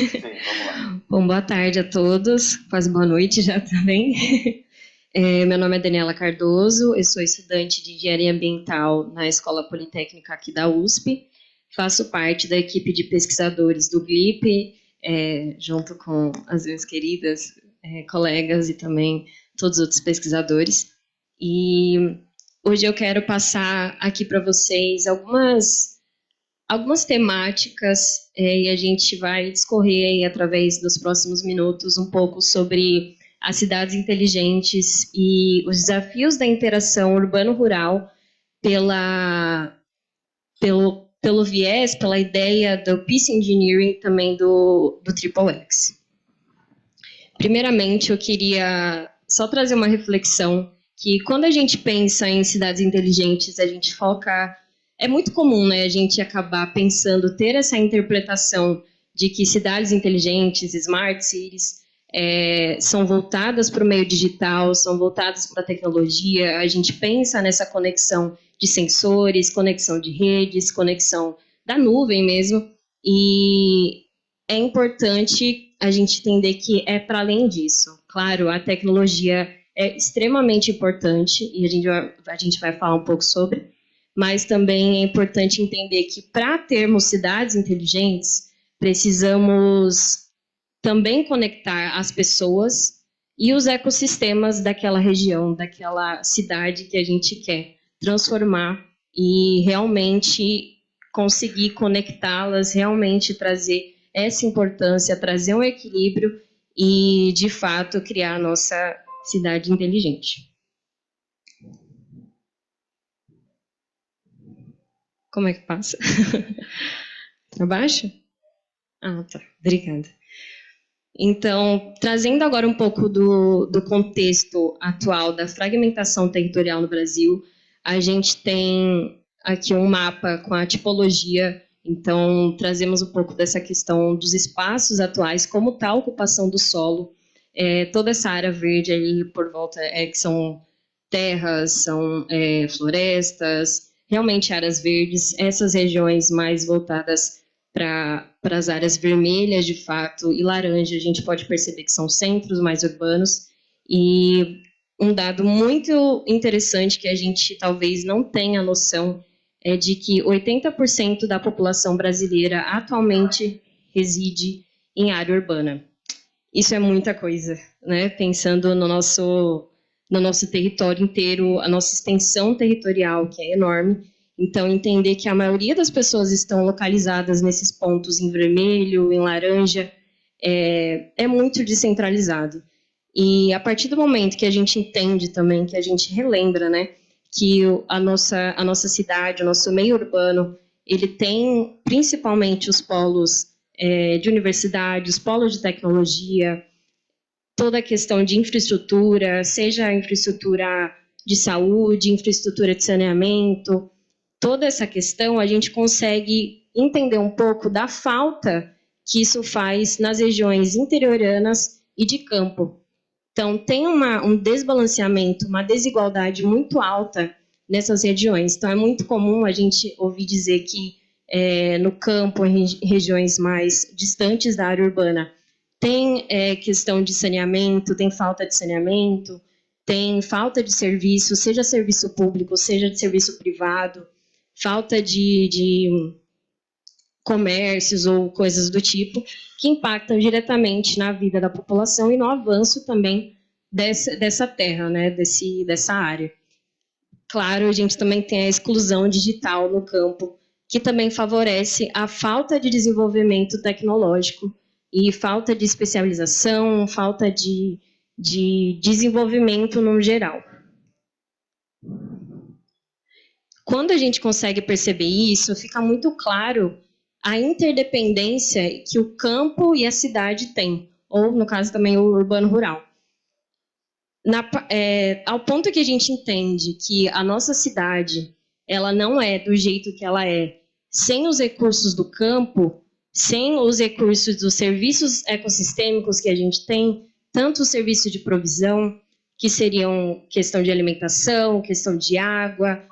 Sim, vamos lá. Bom, boa tarde a todos, quase boa noite já também. Meu nome é Daniela Cardoso, eu sou estudante de Engenharia Ambiental na Escola Politécnica aqui da USP. Faço parte da equipe de pesquisadores do GLIP, junto com as minhas queridas colegas e também todos os outros pesquisadores. E hoje eu quero passar aqui para vocês algumas temáticas e a gente vai discorrer aí, através dos próximos minutos um pouco sobre as cidades inteligentes e os desafios da interação urbano-rural pelo viés, pela ideia do Peace Engineering também do Triple X. Primeiramente, eu queria só trazer uma reflexão que quando a gente pensa em cidades inteligentes, a gente foca. É muito comum, né, a gente acabar pensando, ter essa interpretação de que cidades inteligentes, smart cities, são voltadas para o meio digital, são voltadas para a tecnologia. A gente pensa nessa conexão de sensores, conexão de redes, conexão da nuvem mesmo, e é importante a gente entender que é para além disso. Claro, a tecnologia é extremamente importante e a gente vai falar um pouco sobre, mas também é importante entender que para termos cidades inteligentes, precisamos também conectar as pessoas e os ecossistemas daquela região, daquela cidade que a gente quer transformar e realmente conseguir conectá-las, realmente trazer essa importância, trazer um equilíbrio e, de fato, criar a nossa cidade inteligente. Como é que passa? Para baixo? Ah, tá. Obrigada. Então, trazendo agora um pouco do contexto atual da fragmentação territorial no Brasil, a gente tem aqui um mapa com a tipologia. Então, trazemos um pouco dessa questão dos espaços atuais, como está a ocupação do solo, toda essa área verde aí por volta, que são terras, são florestas, realmente áreas verdes, essas regiões mais voltadas para as áreas vermelhas, de fato, e laranja, a gente pode perceber que são centros mais urbanos. E um dado muito interessante que a gente talvez não tenha noção é de que 80% da população brasileira atualmente reside em área urbana. Isso é muita coisa, né? Pensando no nosso território inteiro, a nossa extensão territorial, que é enorme. Então, entender que a maioria das pessoas estão localizadas nesses pontos em vermelho, em laranja, é muito descentralizado. E a partir do momento que a gente entende também, que a gente relembra, né, que a nossa cidade, o nosso meio urbano, ele tem principalmente os polos de universidades, polos de tecnologia, toda a questão de infraestrutura, seja a infraestrutura de saúde, infraestrutura de saneamento, toda essa questão a gente consegue entender um pouco da falta que isso faz nas regiões interioranas e de campo. Então, tem um desbalanceamento, uma desigualdade muito alta nessas regiões. Então, é muito comum a gente ouvir dizer que no campo, em regiões mais distantes da área urbana, tem questão de saneamento, tem falta de saneamento, tem falta de serviço, seja serviço público, seja de serviço privado, falta de comércios ou coisas do tipo, que impactam diretamente na vida da população e no avanço também dessa terra, né, dessa área. Claro, a gente também tem a exclusão digital no campo, que também favorece a falta de desenvolvimento tecnológico e falta de especialização, falta de desenvolvimento no geral. Quando a gente consegue perceber isso, fica muito claro a interdependência que o campo e a cidade têm, ou, no caso, também o urbano-rural. Ao ponto que a gente entende que a nossa cidade ela não é do jeito que ela é, sem os recursos do campo, sem os recursos dos serviços ecossistêmicos que a gente tem, tanto o serviço de provisão, que seriam questão de alimentação, questão de água,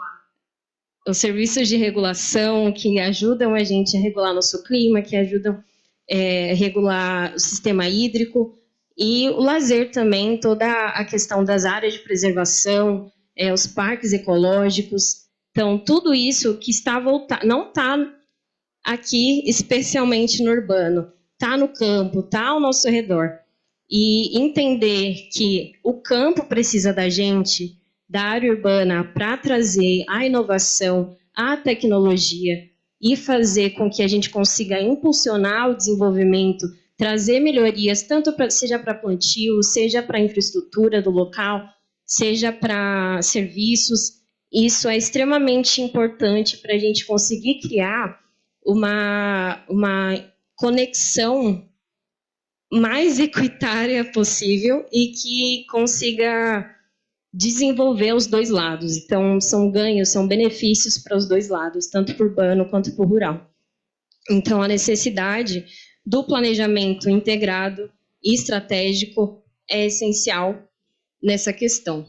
os serviços de regulação que ajudam a gente a regular nosso clima, que ajudam regular o sistema hídrico, e o lazer também, toda a questão das áreas de preservação, os parques ecológicos. Então, tudo isso que está voltado, não está aqui especialmente no urbano, está no campo, está ao nosso redor. E entender que o campo precisa da gente, da área urbana, para trazer a inovação, a tecnologia e fazer com que a gente consiga impulsionar o desenvolvimento, trazer melhorias, tanto seja para plantio, seja para a infraestrutura do local, seja para serviços. Isso é extremamente importante para a gente conseguir criar uma conexão mais equitária possível e que consiga desenvolver os dois lados. Então, são ganhos, são benefícios para os dois lados, tanto para o urbano quanto para o rural. Então, a necessidade do planejamento integrado e estratégico é essencial nessa questão.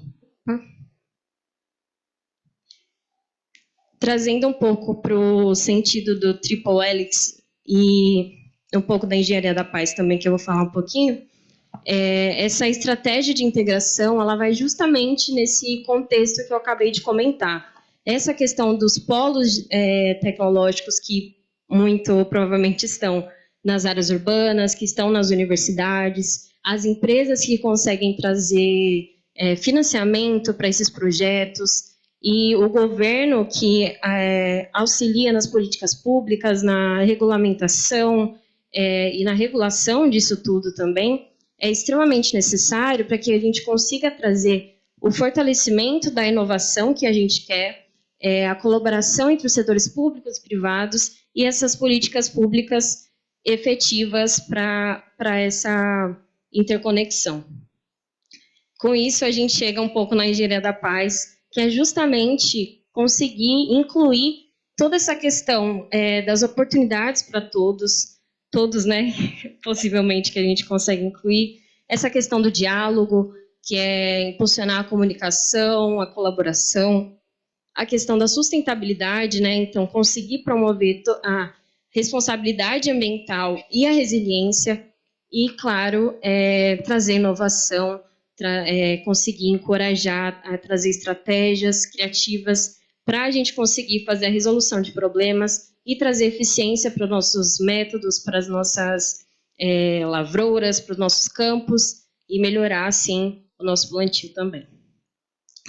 Trazendo um pouco para o sentido do Triple Helix e um pouco da engenharia da paz também, que eu vou falar um pouquinho, essa estratégia de integração, ela vai justamente nesse contexto que eu acabei de comentar. Essa questão dos polos tecnológicos que muito provavelmente estão nas áreas urbanas, que estão nas universidades, as empresas que conseguem trazer financiamento para esses projetos, e o governo que auxilia nas políticas públicas, na regulamentação e na regulação disso tudo também, é extremamente necessário para que a gente consiga trazer o fortalecimento da inovação que a gente quer, a colaboração entre os setores públicos e privados e essas políticas públicas efetivas para essa interconexão. Com isso, a gente chega um pouco na engenharia da paz, que é justamente conseguir incluir toda essa questão das oportunidades para todos, né, possivelmente que a gente consegue incluir, essa questão do diálogo, que é impulsionar a comunicação, a colaboração, a questão da sustentabilidade, né, então conseguir promover a responsabilidade ambiental e a resiliência, e, claro, trazer inovação, conseguir encorajar a trazer estratégias criativas para a gente conseguir fazer a resolução de problemas e trazer eficiência para os nossos métodos, para as nossas lavouras, para os nossos campos e melhorar, assim, o nosso plantio também.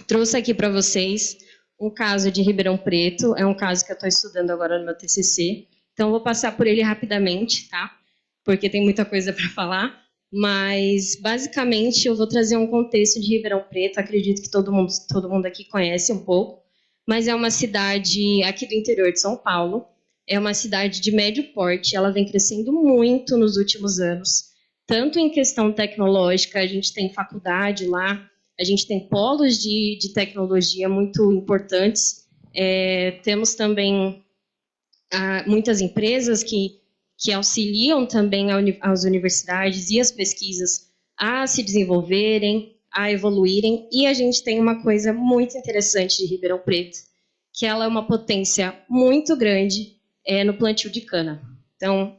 Trouxe aqui para vocês um caso de Ribeirão Preto, é um caso que eu estou estudando agora no meu TCC, então vou passar por ele rapidamente, tá? Porque tem muita coisa para falar. Mas, basicamente, eu vou trazer um contexto de Ribeirão Preto, acredito que todo mundo aqui conhece um pouco, mas é uma cidade aqui do interior de São Paulo, é uma cidade de médio porte, ela vem crescendo muito nos últimos anos, tanto em questão tecnológica, a gente tem faculdade lá, a gente tem polos de tecnologia muito importantes, temos também muitas empresas que auxiliam também as universidades e as pesquisas a se desenvolverem, a evoluírem, e a gente tem uma coisa muito interessante de Ribeirão Preto, que ela é uma potência muito grande no plantio de cana. Então,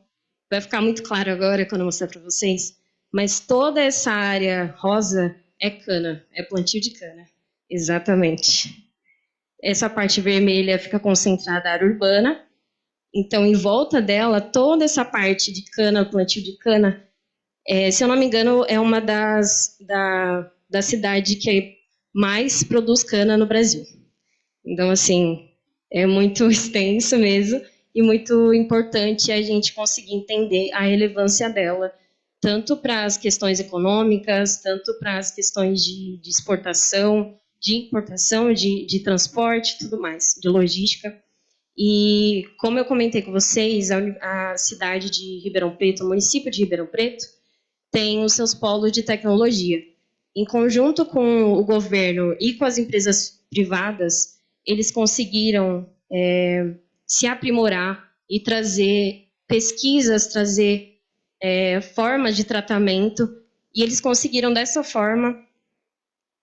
vai ficar muito claro agora quando eu mostrar para vocês, mas toda essa área rosa é cana, é plantio de cana, exatamente. Essa parte vermelha fica concentrada na área urbana. Então, em volta dela, toda essa parte de cana, plantio de cana, se eu não me engano, é uma da cidade que mais produz cana no Brasil. Então, assim, é muito extenso mesmo e muito importante a gente conseguir entender a relevância dela, tanto para as questões econômicas, tanto para as questões de exportação, de importação, de transporte, tudo mais, de logística. E, como eu comentei com vocês, a cidade de Ribeirão Preto, o município de Ribeirão Preto, tem os seus polos de tecnologia. Em conjunto com o governo e com as empresas privadas, eles conseguiram se aprimorar e trazer pesquisas, trazer formas de tratamento, e eles conseguiram, dessa forma,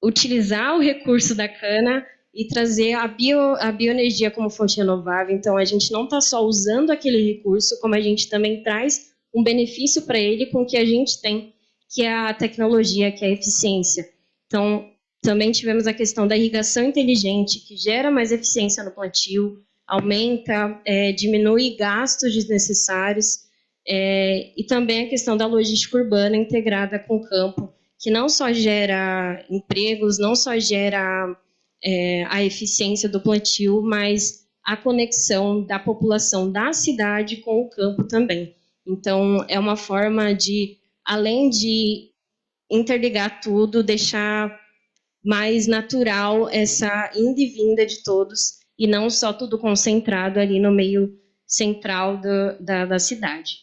utilizar o recurso da cana e trazer a bioenergia como fonte renovável. Então, a gente não está só usando aquele recurso, como a gente também traz um benefício para ele com o que a gente tem, que é a tecnologia, que é a eficiência. Então, também tivemos a questão da irrigação inteligente, que gera mais eficiência no plantio, aumenta, diminui gastos desnecessários, e também a questão da logística urbana integrada com o campo, que não só gera empregos, não só gera a eficiência do plantio, mas a conexão da população da cidade com o campo também. Então, é uma forma de, além de interligar tudo, deixar mais natural essa ida e vinda de todos, e não só tudo concentrado ali no meio central da cidade.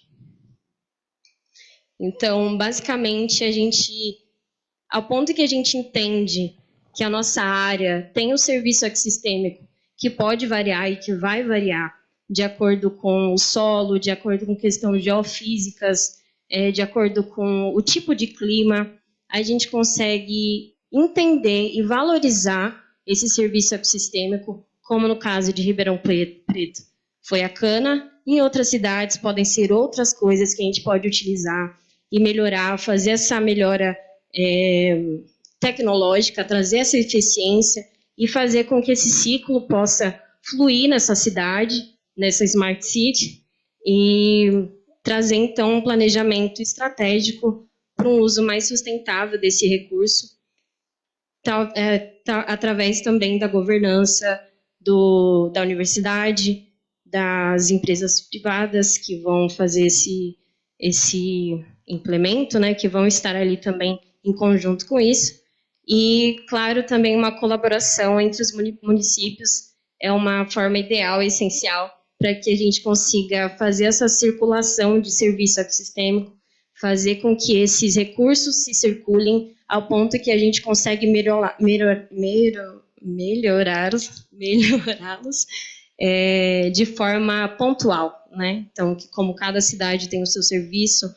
Então, basicamente, ao ponto que a gente entende que a nossa área tem o serviço ecossistêmico que pode variar e que vai variar de acordo com o solo, de acordo com questões geofísicas, de acordo com o tipo de clima, a gente consegue entender e valorizar esse serviço ecossistêmico, como no caso de Ribeirão Preto. Foi a cana, em outras cidades podem ser outras coisas que a gente pode utilizar e melhorar, fazer essa melhora tecnológica, trazer essa eficiência e fazer com que esse ciclo possa fluir nessa cidade, nessa Smart City, e trazer, então, um planejamento estratégico para um uso mais sustentável desse recurso, através também da governança da universidade, das empresas privadas que vão fazer esse implemento, né, que vão estar ali também em conjunto com isso. E, claro, também uma colaboração entre os municípios é uma forma ideal e essencial para que a gente consiga fazer essa circulação de serviço ecossistêmico, fazer com que esses recursos se circulem ao ponto que a gente consegue melhorá-los de forma pontual, né? Então, como cada cidade tem o seu serviço,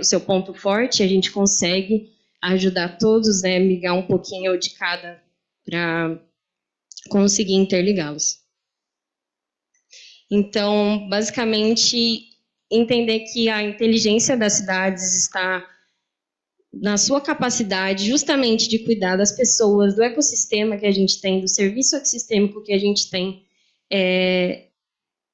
o seu ponto forte, a gente consegue ajudar todos, né, migrar um pouquinho de cada para conseguir interligá-los. Então, basicamente, entender que a inteligência das cidades está na sua capacidade justamente de cuidar das pessoas, do ecossistema que a gente tem, do serviço ecossistêmico que a gente tem,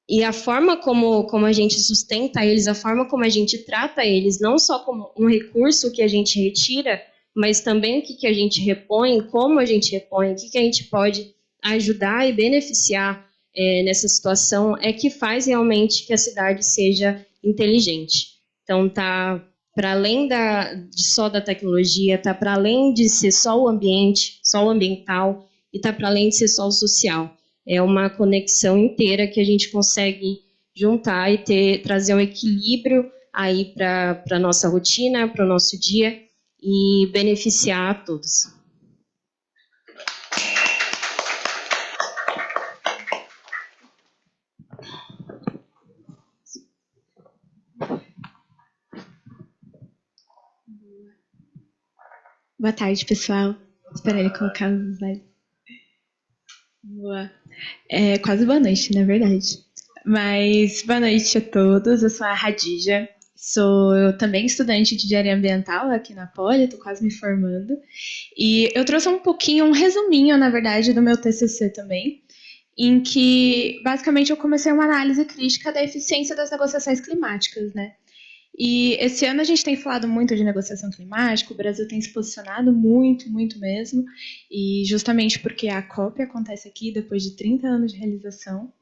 e a forma como a gente sustenta eles, a forma como a gente trata eles, não só como um recurso que a gente retira, mas também o que a gente repõe, como a gente repõe, o que a gente pode ajudar e beneficiar nessa situação, é que faz realmente que a cidade seja inteligente. Então, tá para além só da tecnologia, tá para além de ser só o ambiente, só o ambiental, e tá para além de ser só o social. É uma conexão inteira que a gente consegue juntar e trazer um equilíbrio aí para a nossa rotina, para o nosso dia e beneficiar a todos. Boa tarde, pessoal. Esperar ele colocar o slide. Boa. Quase boa noite, na verdade. Mas boa noite a todos. Eu sou a Radija. Sou também estudante de engenharia ambiental aqui na Poli, estou quase me formando. E eu trouxe um resuminho, na verdade, do meu TCC também, em que, basicamente, eu comecei uma análise crítica da eficiência das negociações climáticas, né? E esse ano a gente tem falado muito de negociação climática, o Brasil tem se posicionado muito, muito mesmo, e justamente porque a COP acontece aqui depois de 30 anos de realização.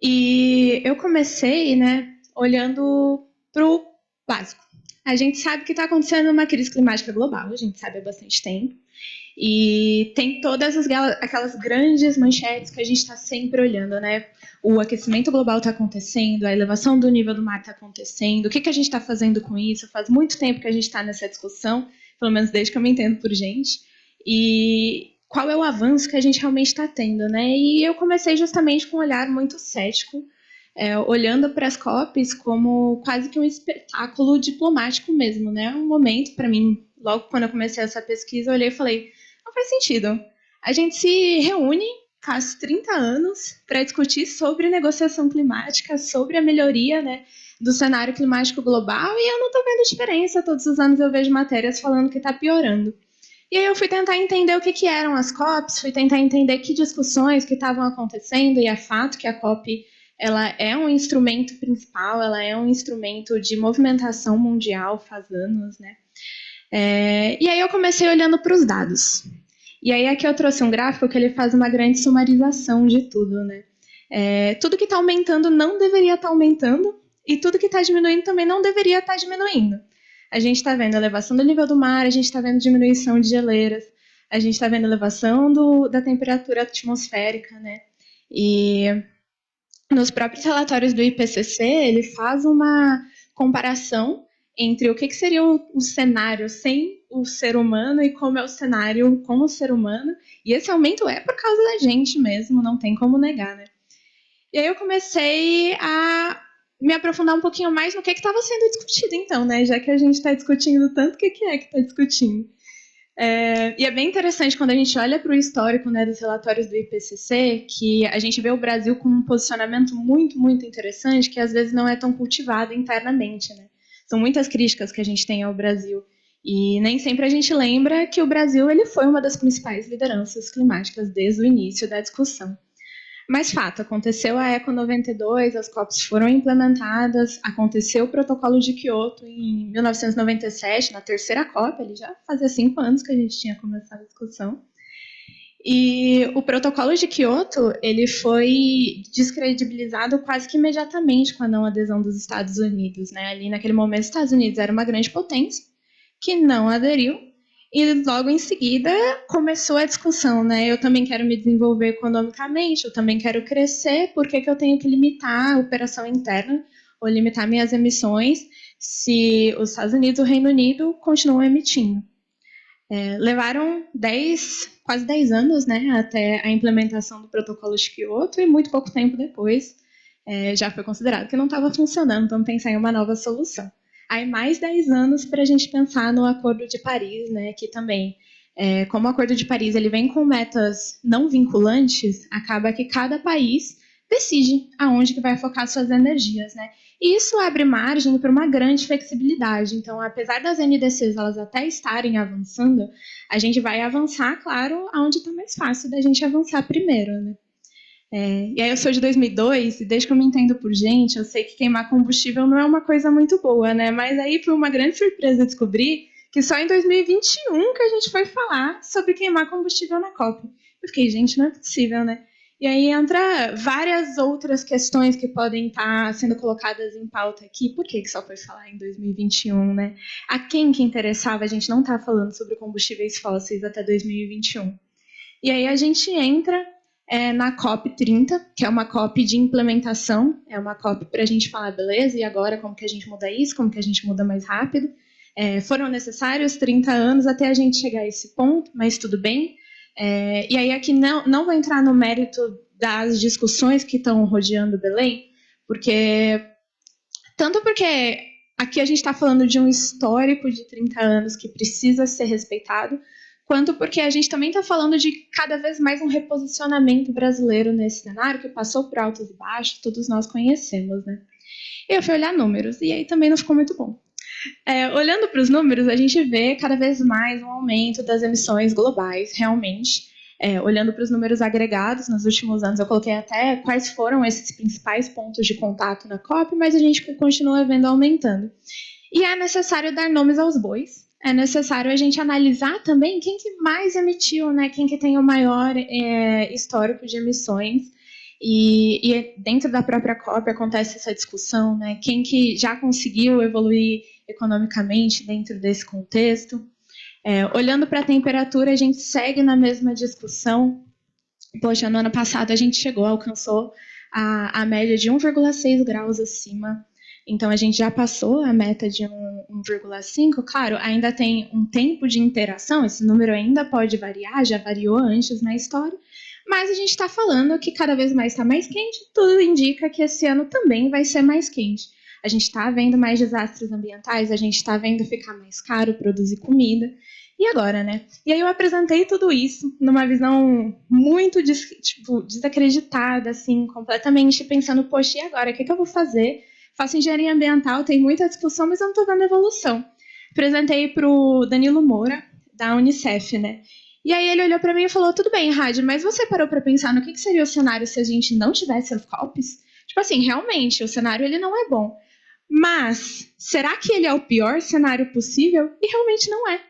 E eu comecei, né, olhando para o básico. A gente sabe que está acontecendo uma crise climática global, a gente sabe há bastante tempo, e tem todas aquelas grandes manchetes que a gente está sempre olhando, né? O aquecimento global está acontecendo, a elevação do nível do mar está acontecendo, o que a gente está fazendo com isso? Faz muito tempo que a gente está nessa discussão, pelo menos desde que eu me entendo por gente, e qual é o avanço que a gente realmente está tendo, né? E eu comecei justamente com um olhar muito cético, olhando para as COPs como quase que um espetáculo diplomático mesmo, né? Um momento, para mim, logo quando eu comecei essa pesquisa, eu olhei e falei, não faz sentido. A gente se reúne, ficasse 30 anos para discutir sobre negociação climática, sobre a melhoria, né, do cenário climático global, e eu não estou vendo diferença. Todos os anos eu vejo matérias falando que está piorando. E aí eu fui tentar entender o que eram as COPs, fui tentar entender que discussões que estavam acontecendo, e é fato que a COP ela é um instrumento principal, ela é um instrumento de movimentação mundial faz anos, né? E aí eu comecei olhando para os dados. E aí aqui eu trouxe um gráfico que ele faz uma grande sumarização de tudo, né? Tudo que está aumentando não deveria estar aumentando, e tudo que está diminuindo também não deveria estar diminuindo. A gente está vendo a elevação do nível do mar, a gente está vendo diminuição de geleiras, a gente está vendo elevação da temperatura atmosférica, né? E nos próprios relatórios do IPCC, ele faz uma comparação entre o que seria o cenário sem o ser humano e como é o cenário com o ser humano. E esse aumento é por causa da gente mesmo, não tem como negar, né? E aí eu comecei a me aprofundar um pouquinho mais no que estava sendo discutido, então, né? Já que a gente está discutindo tanto, o que é que está discutindo? E é bem interessante quando a gente olha para o histórico, né, dos relatórios do IPCC, que a gente vê o Brasil com um posicionamento muito, muito interessante, que às vezes não é tão cultivado internamente, né? São muitas críticas que a gente tem ao Brasil. E nem sempre a gente lembra que o Brasil ele foi uma das principais lideranças climáticas desde o início da discussão. Mas fato, aconteceu a Eco 92, as COPs foram implementadas, aconteceu o protocolo de Kyoto em 1997, na terceira COP, ele já fazia 5 anos que a gente tinha começado a discussão. E o protocolo de Kyoto, ele foi descredibilizado quase que imediatamente com a não adesão dos Estados Unidos, né? Ali naquele momento, os Estados Unidos era uma grande potência que não aderiu. E logo em seguida começou a discussão, né? Eu também quero me desenvolver economicamente, eu também quero crescer, por que eu tenho que limitar a operação interna ou limitar minhas emissões se os Estados Unidos e o Reino Unido continuam emitindo? Levaram quase 10 anos, né, até a implementação do protocolo de Kyoto, e muito pouco tempo depois já foi considerado que não estava funcionando, então pensar em uma nova solução. Aí mais 10 anos para a gente pensar no Acordo de Paris, né, que também, como o Acordo de Paris ele vem com metas não vinculantes, acaba que cada país decide aonde que vai focar suas energias, né? E isso abre margem para uma grande flexibilidade. Então, apesar das NDCs elas até estarem avançando, a gente vai avançar, claro, aonde está mais fácil da gente avançar primeiro, né? E aí eu sou de 2002 e desde que eu me entendo por gente, eu sei que queimar combustível não é uma coisa muito boa, né? Mas aí foi uma grande surpresa descobrir que só em 2021 que a gente foi falar sobre queimar combustível na COP. Eu fiquei, gente, não é possível, né? E aí entra várias outras questões que podem estar sendo colocadas em pauta aqui. Por que só foi falar em 2021, né? A quem que interessava a gente não estar falando sobre combustíveis fósseis até 2021? E aí a gente entra na COP 30, que é uma COP de implementação, é uma COP para a gente falar, beleza, e agora como que a gente muda isso, como que a gente muda mais rápido? Foram necessários 30 anos até a gente chegar a esse ponto, mas tudo bem. E aí aqui não vou entrar no mérito das discussões que estão rodeando Belém, porque aqui a gente está falando de um histórico de 30 anos que precisa ser respeitado, quanto porque a gente também está falando de cada vez mais um reposicionamento brasileiro nesse cenário, que passou por altos e baixos, todos nós conhecemos, né? Eu fui olhar números, e aí também não ficou muito bom. Olhando para os números, a gente vê cada vez mais um aumento das emissões globais, realmente. Olhando para os números agregados, nos últimos anos eu coloquei até quais foram esses principais pontos de contato na COP, mas a gente continua vendo aumentando. E é necessário dar nomes aos bois, é necessário a gente analisar também quem que mais emitiu, né? Quem que tem o maior histórico de emissões. E dentro da própria COP acontece essa discussão, né? Quem que já conseguiu evoluir economicamente dentro desse contexto. Olhando para a temperatura, a gente segue na mesma discussão. Poxa, no ano passado a gente alcançou a média de 1,6 graus acima. Então, a gente já passou a meta de 1,5. Claro, ainda tem um tempo de interação, esse número ainda pode variar, já variou antes na história, mas a gente está falando que cada vez mais está mais quente, tudo indica que esse ano também vai ser mais quente. A gente está vendo mais desastres ambientais, a gente está vendo ficar mais caro produzir comida. E agora, né? E aí eu apresentei tudo isso numa visão muito desacreditada, assim, completamente pensando, poxa, e agora? O que eu vou fazer? Faço engenharia ambiental, tem muita discussão, mas eu não estou vendo evolução. Apresentei para o Danilo Moura, da Unicef, né? E aí ele olhou para mim e falou, tudo bem, Rádio, mas você parou para pensar no que seria o cenário se a gente não tivesse as COPs? Tipo assim, realmente, o cenário ele não é bom. Mas, será que ele é o pior cenário possível? E realmente não é.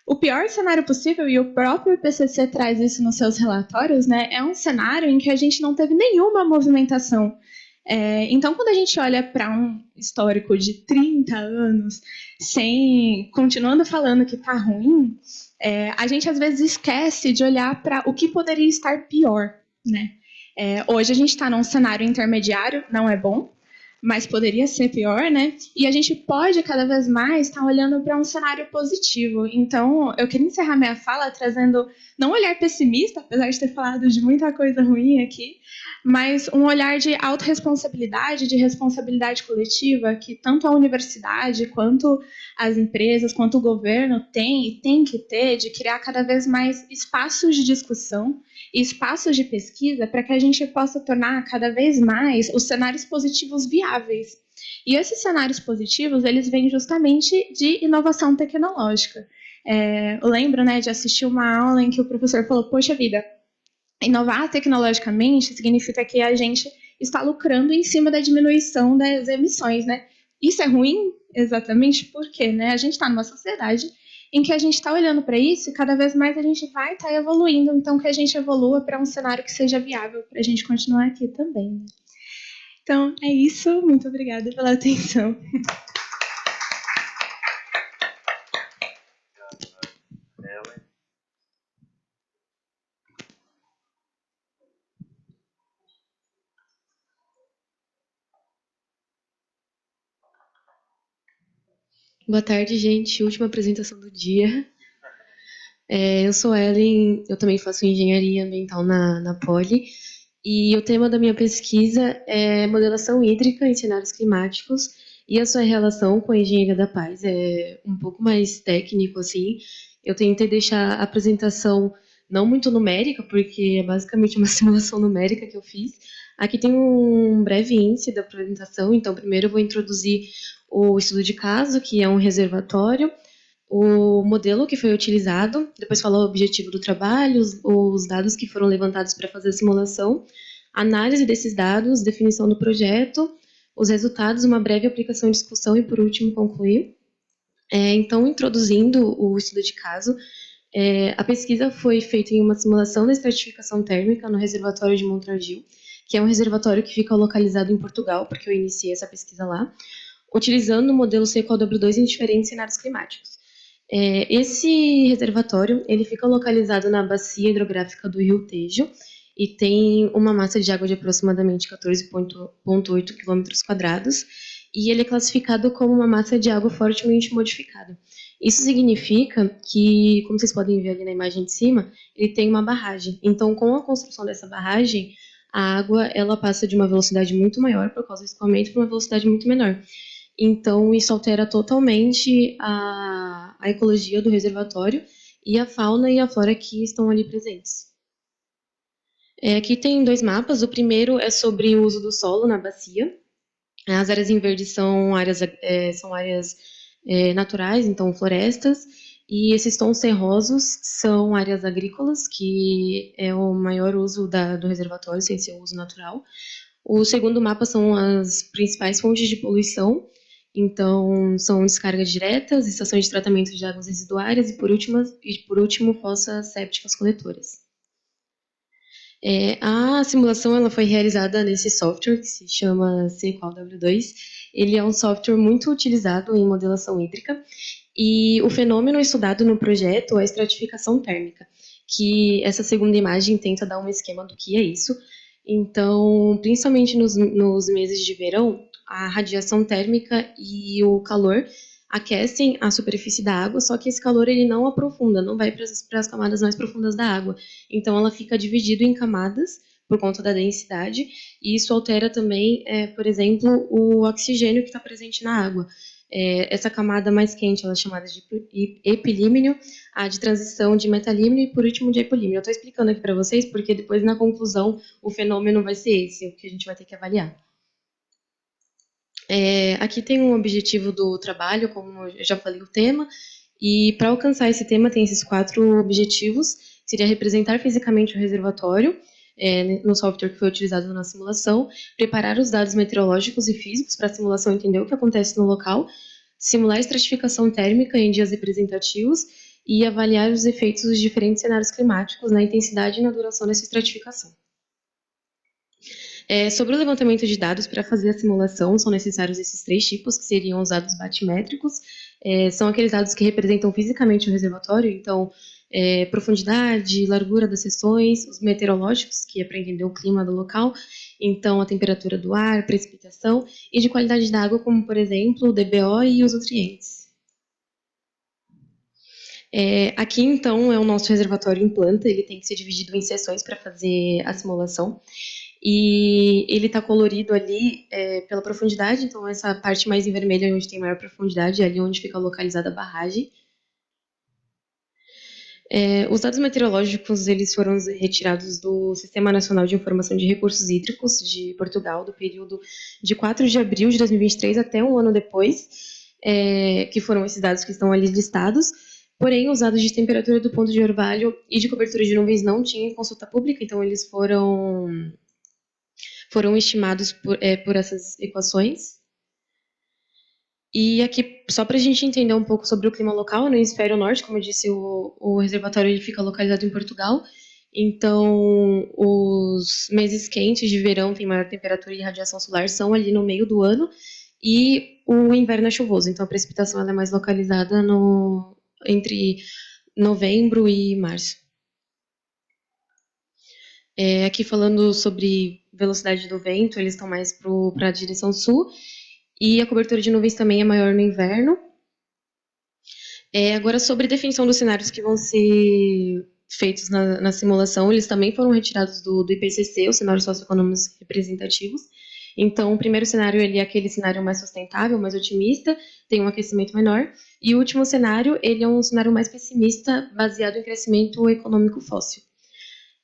O pior cenário possível, e o próprio IPCC traz isso nos seus relatórios, né, é um cenário em que a gente não teve nenhuma movimentação. Então, quando a gente olha para um histórico de 30 anos, continuando falando que está ruim, a gente às vezes esquece de olhar para o que poderia estar pior. Né? Hoje a gente está num cenário intermediário, não é bom, mas poderia ser pior, né? E a gente pode cada vez mais estar olhando para um cenário positivo. Então, eu queria encerrar minha fala trazendo não um olhar pessimista, apesar de ter falado de muita coisa ruim aqui, mas um olhar de autorresponsabilidade, de responsabilidade coletiva, que tanto a universidade, quanto as empresas, quanto o governo tem e tem que ter, de criar cada vez mais espaços de discussão e espaços de pesquisa para que a gente possa tornar cada vez mais os cenários positivos viáveis. E esses cenários positivos, eles vêm justamente de inovação tecnológica. Eu lembro, né, de assistir uma aula em que o professor falou, poxa vida, inovar tecnologicamente significa que a gente está lucrando em cima da diminuição das emissões, né? Isso é ruim? Exatamente porque, né, a gente está numa sociedade em que a gente está olhando para isso e cada vez mais a gente vai estar evoluindo, então que a gente evolua para um cenário que seja viável para a gente continuar aqui também. Né? Então, é isso. Muito obrigada pela atenção. Boa tarde, gente. Última apresentação do dia. Eu sou Ellen, eu também faço engenharia ambiental na Poli, e o tema da minha pesquisa é modelação hídrica em cenários climáticos e a sua relação com a engenharia da paz. É um pouco mais técnico, assim. Eu tentei deixar a apresentação não muito numérica, porque é basicamente uma simulação numérica que eu fiz. Aqui tem um breve índice da apresentação, então primeiro eu vou introduzir o estudo de caso, que é um reservatório, o modelo que foi utilizado, depois falar o objetivo do trabalho, os dados que foram levantados para fazer a simulação, análise desses dados, definição do projeto, os resultados, uma breve aplicação e discussão e, por último, concluir. Então, introduzindo o estudo de caso, a pesquisa foi feita em uma simulação da estratificação térmica no reservatório de Montargis, que é um reservatório que fica localizado em Portugal, porque eu iniciei essa pesquisa lá, utilizando o modelo CEQAL-W2 em diferentes cenários climáticos. Esse reservatório ele fica localizado na bacia hidrográfica do Rio Tejo e tem uma massa de água de aproximadamente 14,8 km², e ele é classificado como uma massa de água fortemente modificada. Isso significa que, como vocês podem ver ali na imagem de cima, ele tem uma barragem. Então, com a construção dessa barragem, a água ela passa de uma velocidade muito maior por causa do escoamento para uma velocidade muito menor. Então, isso altera totalmente a ecologia do reservatório e a fauna e a flora que estão ali presentes. Aqui tem dois mapas. O primeiro é sobre o uso do solo na bacia. As áreas em verde são áreas naturais, então florestas, e esses tons terrosos são áreas agrícolas, que é o maior uso do reservatório, sem ser o uso natural. O segundo mapa são as principais fontes de poluição, então são descargas diretas, estações de tratamento de águas residuárias e, por último, fossas sépticas coletoras. A simulação ela foi realizada nesse software que se chama CEQAL-W2. Ele é um software muito utilizado em modelação hídrica e o fenômeno estudado no projeto é a estratificação térmica, que essa segunda imagem tenta dar um esquema do que é isso. Então, principalmente nos meses de verão, a radiação térmica e o calor aquecem a superfície da água, só que esse calor ele não aprofunda, não vai para as camadas mais profundas da água. Então, ela fica dividida em camadas por conta da densidade, e isso altera também, por exemplo, o oxigênio que está presente na água. Essa camada mais quente ela é chamada de epilímnio, a de transição de metalímnio e, por último, de epilímnio. Eu estou explicando aqui para vocês porque depois, na conclusão, o fenômeno vai ser esse, o que a gente vai ter que avaliar. Aqui tem um objetivo do trabalho, como eu já falei o tema, e para alcançar esse tema tem esses 4 objetivos, seria representar fisicamente o reservatório, no software que foi utilizado na simulação, preparar os dados meteorológicos e físicos para a simulação entender o que acontece no local, simular a estratificação térmica em dias representativos e avaliar os efeitos dos diferentes cenários climáticos na intensidade e na duração dessa estratificação. Sobre o levantamento de dados, para fazer a simulação, são necessários esses 3 tipos, que seriam os dados batimétricos, são aqueles dados que representam fisicamente o reservatório, então, profundidade, largura das seções, os meteorológicos, que é para entender o clima do local, então a temperatura do ar, precipitação, e de qualidade da água, como, por exemplo, o DBO e os nutrientes. Aqui, então, é o nosso reservatório em planta, ele tem que ser dividido em seções para fazer a simulação. E ele está colorido ali pela profundidade, então essa parte mais em vermelho é onde tem maior profundidade, é ali onde fica localizada a barragem. Os dados meteorológicos eles foram retirados do Sistema Nacional de Informação de Recursos Hídricos de Portugal, do período de 4 de abril de 2023 até um ano depois, que foram esses dados que estão ali listados. Porém, os dados de temperatura do ponto de orvalho e de cobertura de nuvens não tinham consulta pública, então eles foram estimados por essas equações. E aqui, só para a gente entender um pouco sobre o clima local, no hemisfério norte, como eu disse, o reservatório ele fica localizado em Portugal, então os meses quentes de verão têm maior temperatura e radiação solar, são ali no meio do ano, e o inverno é chuvoso, então a precipitação ela é mais localizada entre novembro e março. Aqui falando sobre velocidade do vento, eles estão mais para a direção sul, e a cobertura de nuvens também é maior no inverno. Agora, sobre definição dos cenários que vão ser feitos na simulação, eles também foram retirados do IPCC, os cenários socioeconômicos representativos. Então, o primeiro cenário ele é aquele cenário mais sustentável, mais otimista, tem um aquecimento menor, e o último cenário ele é um cenário mais pessimista, baseado em crescimento econômico fóssil.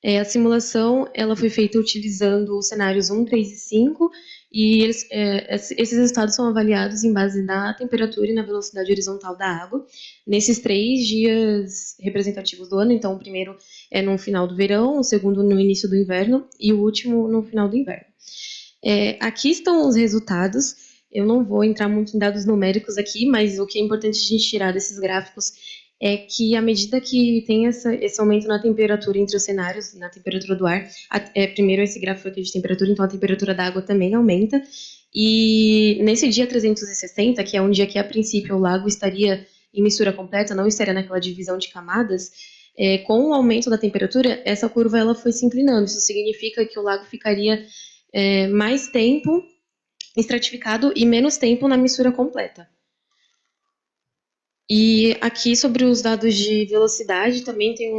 A simulação ela foi feita utilizando os cenários 1, 3 e 5, e esses resultados são avaliados em base na temperatura e na velocidade horizontal da água, nesses 3 dias representativos do ano. Então, o primeiro é no final do verão, o segundo no início do inverno e o último no final do inverno. Aqui estão os resultados. Eu não vou entrar muito em dados numéricos aqui, mas o que é importante a gente tirar desses gráficos é que, à medida que tem esse aumento na temperatura entre os cenários, na temperatura do ar, primeiro esse gráfico aqui de temperatura, então a temperatura da água também aumenta, e nesse dia 360, que é um dia que, a princípio, o lago estaria em mistura completa, não estaria naquela divisão de camadas, com o aumento da temperatura, essa curva ela foi se inclinando, isso significa que o lago ficaria mais tempo estratificado e menos tempo na mistura completa. E aqui, sobre os dados de velocidade, também tem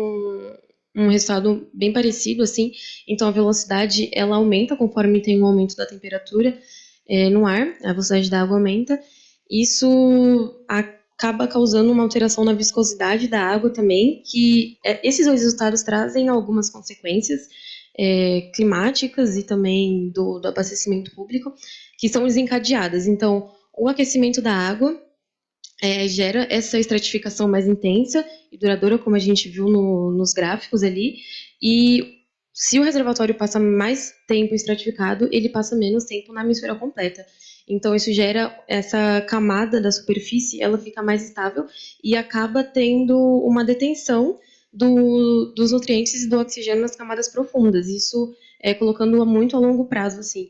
um resultado bem parecido, assim. Então, a velocidade, ela aumenta conforme tem um aumento da temperatura no ar, a velocidade da água aumenta. Isso acaba causando uma alteração na viscosidade da água também, que esses dois resultados trazem algumas consequências climáticas e também do abastecimento público, que são desencadeadas. Então, o aquecimento da água gera essa estratificação mais intensa e duradoura, como a gente viu nos gráficos ali, e se o reservatório passa mais tempo estratificado, ele passa menos tempo na mistura completa. Então, isso gera essa camada da superfície, ela fica mais estável e acaba tendo uma detenção dos nutrientes e do oxigênio nas camadas profundas. Isso colocando muito a longo prazo, assim.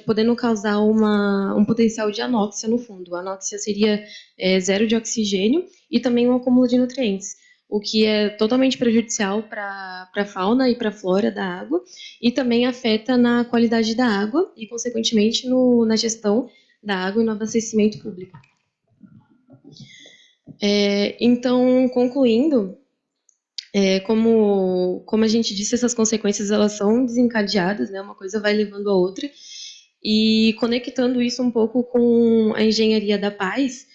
Podendo causar um potencial de anóxia no fundo. A anóxia seria zero de oxigênio e também um acúmulo de nutrientes, o que é totalmente prejudicial para a fauna e para a flora da água, e também afeta na qualidade da água e, consequentemente, na gestão da água e no abastecimento público. Então, concluindo, como a gente disse, essas consequências elas são desencadeadas, né? Uma coisa vai levando a outra, E conectando isso um pouco com a engenharia da paz,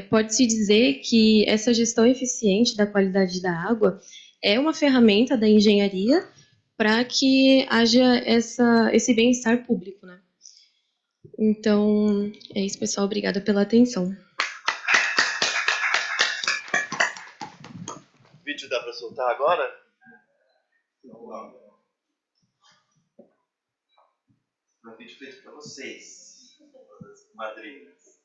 pode-se dizer que essa gestão eficiente da qualidade da água é uma ferramenta da engenharia para que haja esse bem-estar público, né? Então, é isso, pessoal. Obrigada pela atenção. O vídeo dá para soltar agora? É um vídeo feito para vocês, madrinhas.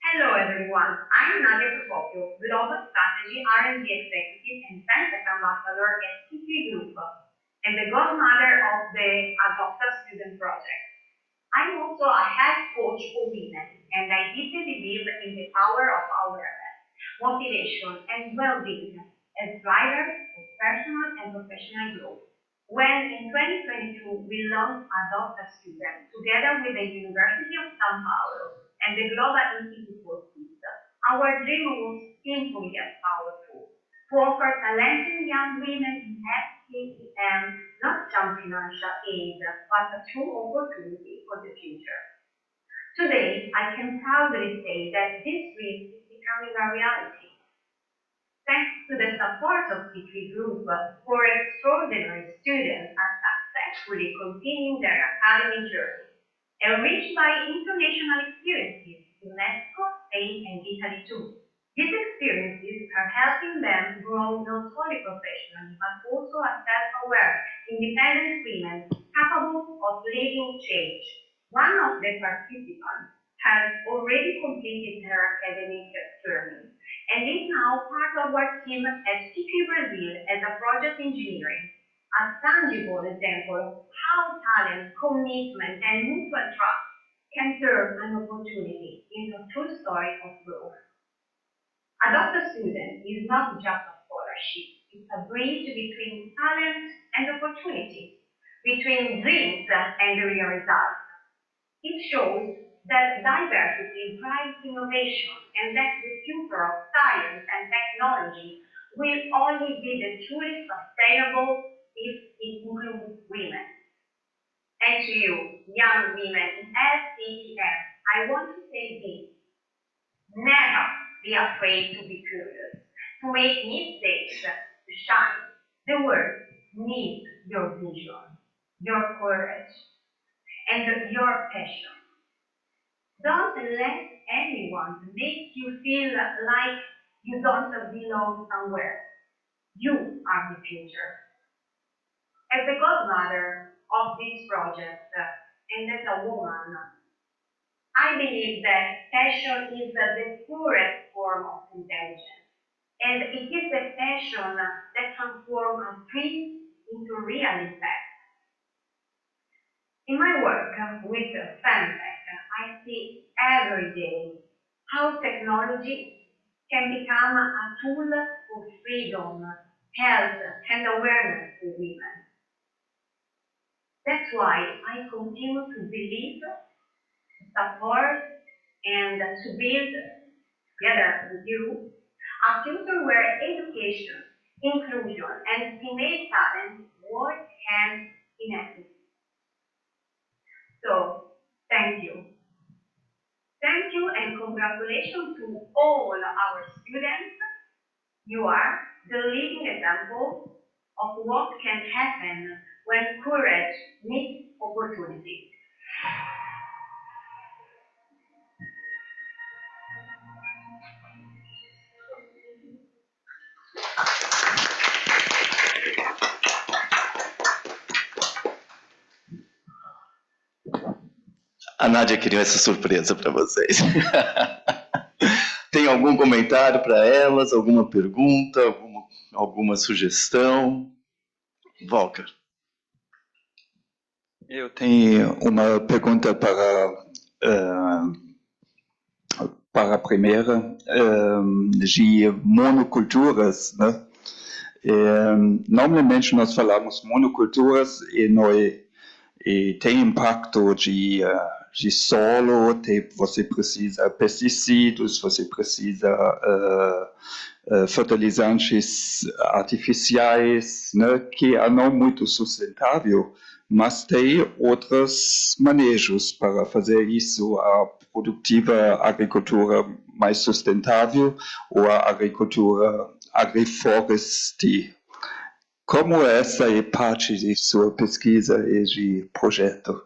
Hello everyone, I'm Nadia Procopio, Global Strategy R&D Executive and Science Ambassador at CP Group, and the godmother of the Adopta Student Project. I'm also a health coach for women, and I deeply believe in the power of awareness, motivation, and well-being as drivers of personal and professional growth. When in 2022 we launched Adopt a Student together with the University of São Paulo and the Global Institute for Peace, our dream was simple yet powerful, to offer talented young women in STEM not just financial aid, but a true opportunity for the future. Today, I can proudly say that this dream is becoming a reality. Thanks to the support of CP Group, four extraordinary students are successfully continuing their academic journey, enriched by international experiences in Mexico, Spain, and Italy too. These experiences are helping them grow not only professionally, but also as self-aware, independent women capable of leading change. One of the participants has already completed her academic journey and is now part of our team at CP Brazil as a project engineering, a tangible example of how talent, commitment, and mutual trust can turn an opportunity into a true story of growth. Adopt a Student is not just a scholarship, it's a bridge between talent and opportunity, between dreams and the real results. It shows that diversity drives innovation and that the future of science and technology will only be the truly sustainable if it includes women. And to you, young women in STEM, I want to say this. Never be afraid to be curious, to make mistakes, to shine. The world needs your vision, your courage, and your passion. Don't let anyone make you feel like you don't belong somewhere. You are the future. As the godmother of this project, and as a woman, I believe that passion is the purest form of intelligence. And it is the passion that transforms a dream into real impact. In my work with Femtech, I see every day how technology can become a tool for freedom, health, and awareness for women. That's why I continue to believe, support, and to build, together with you, a future where education, inclusion, and female talent work hand in hand. So, thank you. Thank you and congratulations to all our students. You are the living example of what can happen when courage meets opportunity. A Nádia criou essa surpresa para vocês. Tem algum comentário para elas? Alguma pergunta? Alguma sugestão? Volker. Eu tenho uma pergunta para a primeira, de monoculturas, né? Normalmente nós falamos monoculturas e tem impacto de solo, você precisa pesticidas, você precisa fertilizantes artificiais, né, que é não muito sustentável, mas tem outros manejos para fazer isso, a produtiva agricultura mais sustentável ou a agricultura agrifloresta. Como essa é parte de sua pesquisa e de projeto?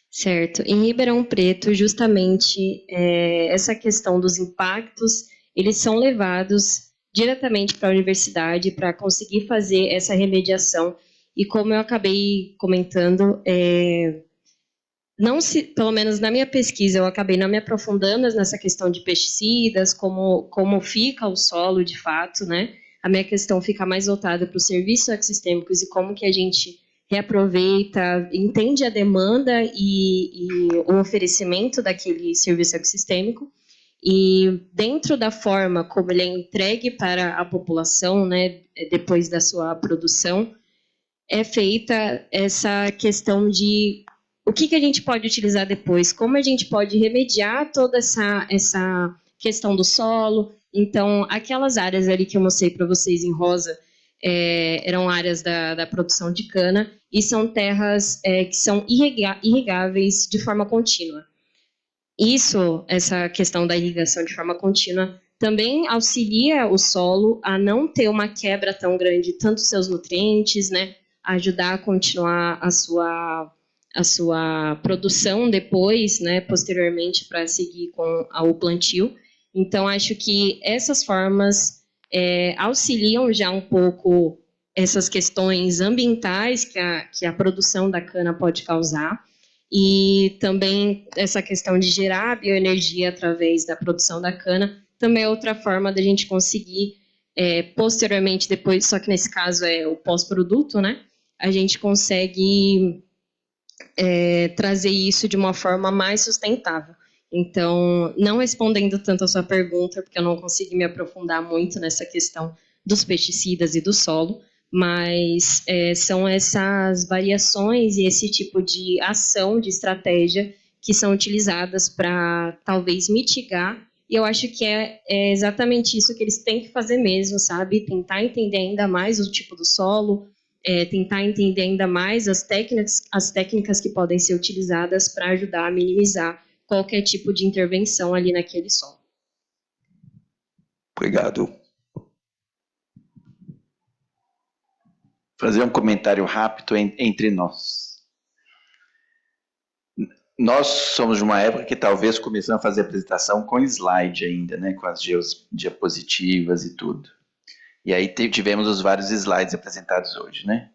Certo. Em Ribeirão Preto, justamente, essa questão dos impactos, eles são levados diretamente para a universidade para conseguir fazer essa remediação. E como eu acabei comentando, pelo menos na minha pesquisa, eu acabei não me aprofundando nessa questão de pesticidas, como fica o solo de fato, né? A minha questão fica mais voltada para os serviços ecossistêmicos e como que a gente reaproveita, entende a demanda e o oferecimento daquele serviço ecossistêmico. E dentro da forma como ele é entregue para a população, né, depois da sua produção, é feita essa questão de o que a gente pode utilizar depois, como a gente pode remediar toda essa questão do solo. Então, aquelas áreas ali que eu mostrei para vocês em rosa, eram áreas da produção de cana e são terras que são irrigáveis de forma contínua. Essa questão da irrigação de forma contínua também auxilia o solo a não ter uma quebra tão grande, tanto dos seus nutrientes, né, a ajudar a continuar a sua produção depois, né, posteriormente, para seguir com o plantio. Então, acho que essas formas auxiliam já um pouco essas questões ambientais que a produção da cana pode causar, e também essa questão de gerar bioenergia através da produção da cana, também é outra forma da gente conseguir, posteriormente, depois, só que nesse caso é o pós-produto, né, a gente consegue trazer isso de uma forma mais sustentável. Então, não respondendo tanto a sua pergunta, porque eu não consegui me aprofundar muito nessa questão dos pesticidas e do solo, mas são essas variações e esse tipo de ação, de estratégia, que são utilizadas para talvez mitigar, e eu acho que é exatamente isso que eles têm que fazer mesmo, sabe? Tentar entender ainda mais o tipo do solo, tentar entender ainda mais as técnicas que podem ser utilizadas para ajudar a minimizar qualquer tipo de intervenção ali naquele solo. Obrigado. Fazer um comentário rápido entre nós. Nós somos de uma época que talvez começamos a fazer apresentação com slide ainda, né, com as diapositivas e tudo. E aí tivemos os vários slides apresentados hoje, né?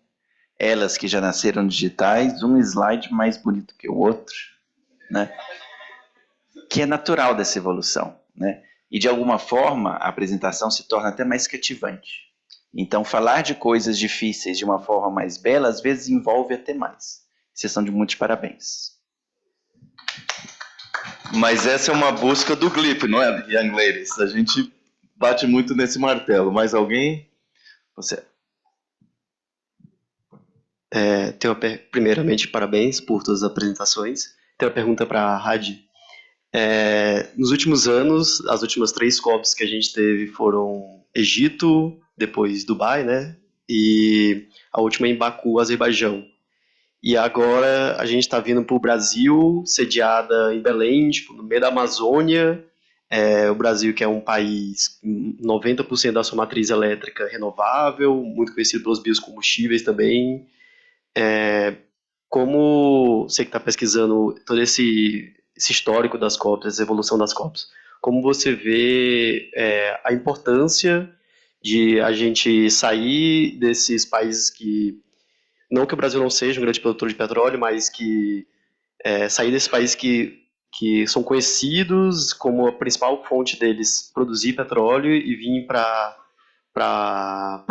Elas que já nasceram digitais, um slide mais bonito que o outro, né? Que é natural dessa evolução, né? E de alguma forma a apresentação se torna até mais cativante. Então falar de coisas difíceis de uma forma mais bela às vezes envolve até mais. Vocês são de muitos parabéns. Mas essa é uma busca do GLIP, não é, Young Ladies? A gente bate muito nesse martelo. Mais alguém? Você. Primeiramente, parabéns por todas as apresentações. Tenho uma pergunta para a Hadi. Nos últimos anos, as últimas 3 COPs que a gente teve foram Egito, depois Dubai, né? E a última em Baku, Azerbaijão. E agora a gente está vindo para o Brasil, sediada em Belém, tipo, no meio da Amazônia. O Brasil, que é um país, 90% da sua matriz elétrica renovável, muito conhecido pelos biocombustíveis também. Como você que está pesquisando todo esse histórico das COPs, essa evolução das COPs, como você vê a importância de a gente sair desses países que, não que o Brasil não seja um grande produtor de petróleo, mas que sair desses países que são conhecidos como a principal fonte deles produzir petróleo e vir para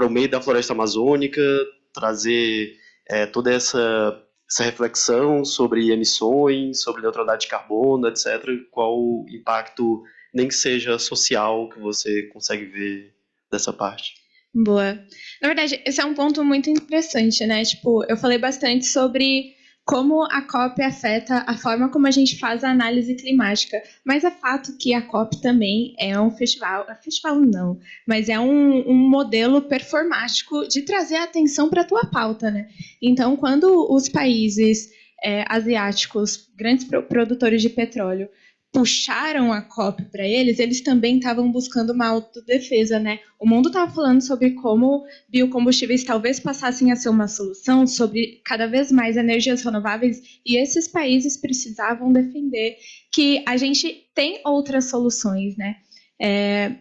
o meio da floresta amazônica, trazer toda essa reflexão sobre emissões, sobre neutralidade de carbono, etc. Qual o impacto, nem que seja social, que você consegue ver dessa parte? Boa. Na verdade, esse é um ponto muito interessante, né? Tipo, eu falei bastante sobre como a COP afeta a forma como a gente faz a análise climática. Mas é fato que a COP também é um festival não, mas é um modelo performático de trazer atenção para a tua pauta, né? Então, quando os países asiáticos, grandes produtores de petróleo, puxaram a COP para eles, eles também estavam buscando uma autodefesa, né? O mundo estava falando sobre como biocombustíveis talvez passassem a ser uma solução, sobre cada vez mais energias renováveis, e esses países precisavam defender que a gente tem outras soluções, né?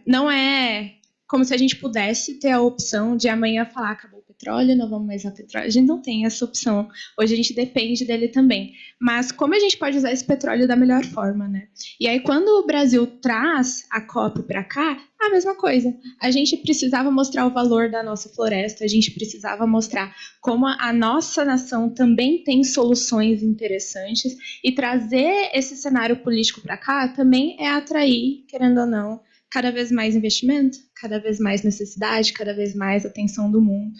Não é como se a gente pudesse ter a opção de amanhã falar acabou o petróleo, não vamos mais usar petróleo. A gente não tem essa opção. Hoje a gente depende dele também. Mas como a gente pode usar esse petróleo da melhor forma, né? E aí quando o Brasil traz a COP para cá, a mesma coisa. A gente precisava mostrar o valor da nossa floresta, a gente precisava mostrar como a nossa nação também tem soluções interessantes, e trazer esse cenário político para cá também é atrair, querendo ou não, cada vez mais investimento, cada vez mais necessidade, cada vez mais atenção do mundo.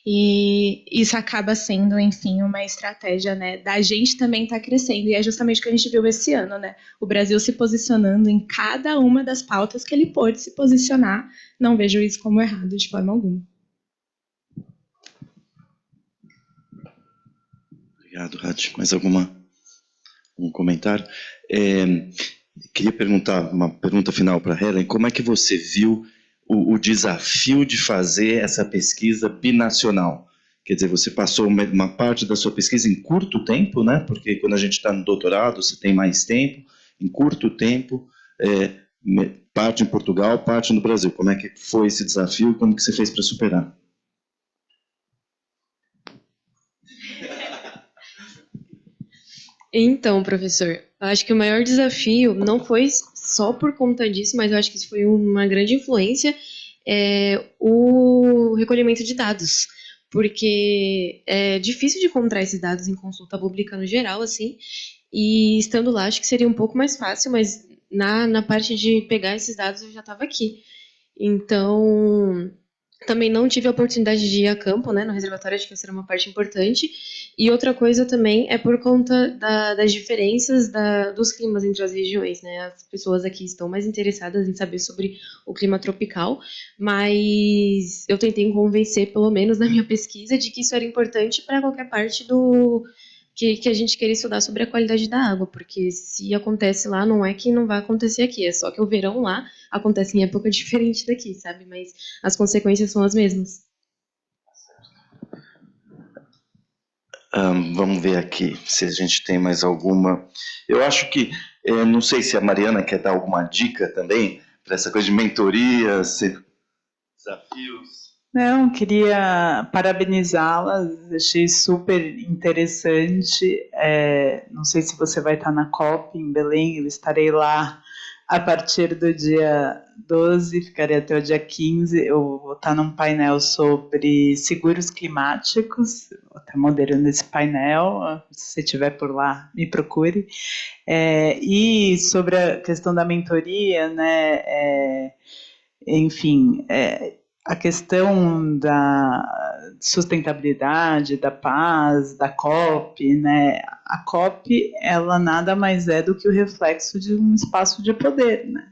E isso acaba sendo, enfim, uma estratégia, né, da gente também estar crescendo. E é justamente o que a gente viu esse ano, né? O Brasil se posicionando em cada uma das pautas que ele pôde se posicionar. Não vejo isso como errado de forma alguma. Obrigado, Raty. Mais algum comentário? Queria perguntar, uma pergunta final para a Helen, como é que você viu o desafio de fazer essa pesquisa binacional? Quer dizer, você passou uma parte da sua pesquisa em curto tempo, né? Porque quando a gente está no doutorado, você tem mais tempo, em curto tempo, parte em Portugal, parte no Brasil. Como é que foi esse desafio e como que você fez para superar? Então, professor, eu acho que o maior desafio não foi só por conta disso, mas eu acho que isso foi uma grande influência, o recolhimento de dados, porque é difícil de encontrar esses dados em consulta pública no geral, assim, e estando lá acho que seria um pouco mais fácil, mas na parte de pegar esses dados eu já estava aqui. Então, também não tive a oportunidade de ir a campo, né, no reservatório, acho que essa era uma parte importante. E outra coisa também é por conta das diferenças dos climas entre as regiões, né? As pessoas aqui estão mais interessadas em saber sobre o clima tropical, mas eu tentei convencer, pelo menos na minha pesquisa, de que isso era importante para qualquer parte que a gente queira estudar sobre a qualidade da água, porque se acontece lá, não é que não vai acontecer aqui, é só que o verão lá acontece em época diferente daqui, sabe? Mas as consequências são as mesmas. Vamos ver aqui se a gente tem mais alguma. Eu acho que, não sei se a Mariana quer dar alguma dica também para essa coisa de mentoria, desafios. Não, queria parabenizá-las, achei super interessante. Não sei se você vai estar na COP em Belém, eu estarei lá a partir do dia 12, ficarei até o dia 15, eu vou estar num painel sobre seguros climáticos, vou estar moderando esse painel, se você estiver por lá, me procure. E sobre a questão da mentoria, né, enfim, a questão da sustentabilidade, da paz, da COP, né? A COP, ela nada mais é do que o reflexo de um espaço de poder, né?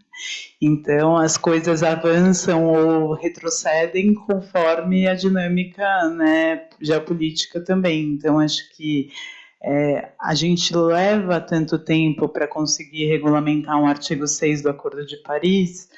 Então, as coisas avançam ou retrocedem conforme a dinâmica, né, geopolítica também. Então, acho que a gente leva tanto tempo para conseguir regulamentar um artigo 6 do Acordo de Paris,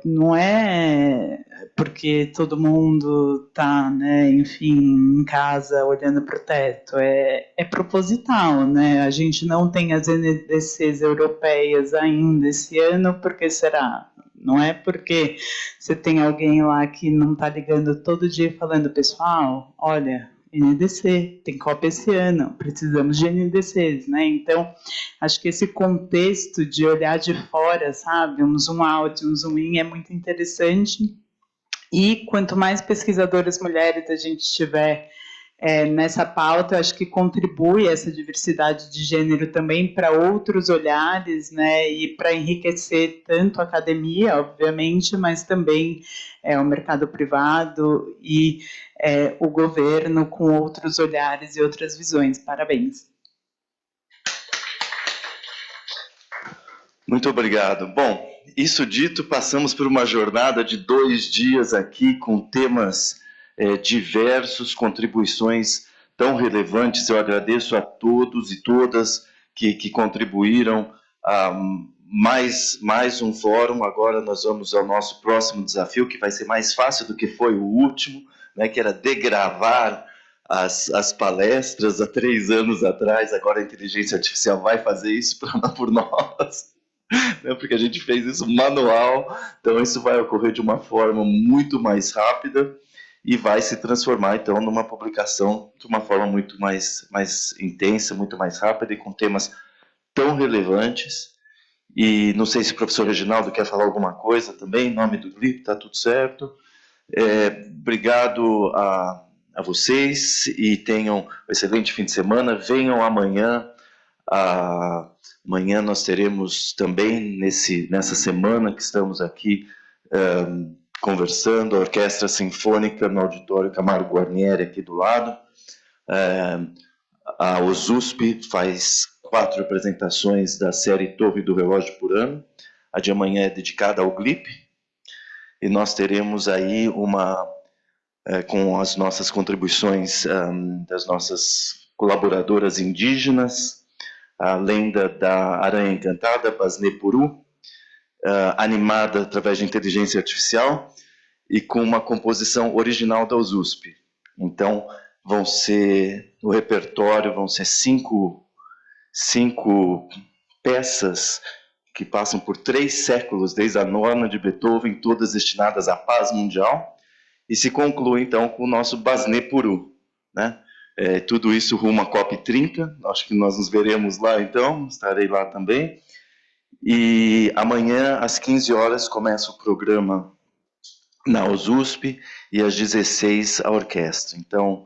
não é porque todo mundo está, né, enfim, em casa olhando para o teto, é proposital, né? A gente não tem as NDCs europeias ainda esse ano, porque será? Não é porque você tem alguém lá que não está ligando todo dia falando, pessoal, olha, NDC, tem COP esse ano, precisamos de NDCs, né? Então, acho que esse contexto de olhar de fora, sabe, um zoom out, um zoom in, é muito interessante. E quanto mais pesquisadoras mulheres a gente tiver nessa pauta, eu acho que contribui essa diversidade de gênero também para outros olhares, né, e para enriquecer tanto a academia, obviamente, mas também o mercado privado e o governo com outros olhares e outras visões. Parabéns. Muito obrigado. Bom, isso dito, passamos por uma jornada de 2 dias aqui com temas diversos, contribuições tão relevantes. Eu agradeço a todos e todas que contribuíram a mais um fórum. Agora nós vamos ao nosso próximo desafio, que vai ser mais fácil do que foi o último, né, que era degravar as palestras há 3 anos atrás. Agora a inteligência artificial vai fazer isso por nós. Porque a gente fez isso manual, então isso vai ocorrer de uma forma muito mais rápida e vai se transformar, então, numa publicação de uma forma muito mais intensa, muito mais rápida e com temas tão relevantes. E não sei se o professor Reginaldo quer falar alguma coisa também, em nome do GLIP, está tudo certo. Obrigado a vocês e tenham um excelente fim de semana. Venham amanhã. Amanhã nós teremos também, nessa semana que estamos aqui conversando, a Orquestra Sinfônica no Auditório Camargo Guarnieri, aqui do lado. A OSUSP faz 4 apresentações da série Torre do Relógio por ano. A de amanhã é dedicada ao GLIP. E nós teremos aí com as nossas contribuições das nossas colaboradoras indígenas, a lenda da Aranha Encantada, Basnepuru, animada através de inteligência artificial e com uma composição original da USP. Então, o repertório vão ser 5 peças que passam por 3 séculos, desde a 9ª de Beethoven, todas destinadas à paz mundial, e se conclui, então, com o nosso Basnepuru, né? Tudo isso rumo à COP30, acho que nós nos veremos lá, então, estarei lá também. E amanhã, às 15 horas, começa o programa na USP e às 16 a orquestra. Então,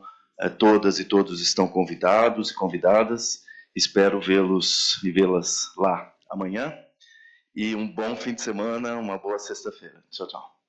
todas e todos estão convidados e convidadas. Espero vê-los e vê-las lá amanhã. E um bom fim de semana, uma boa sexta-feira. Tchau, tchau.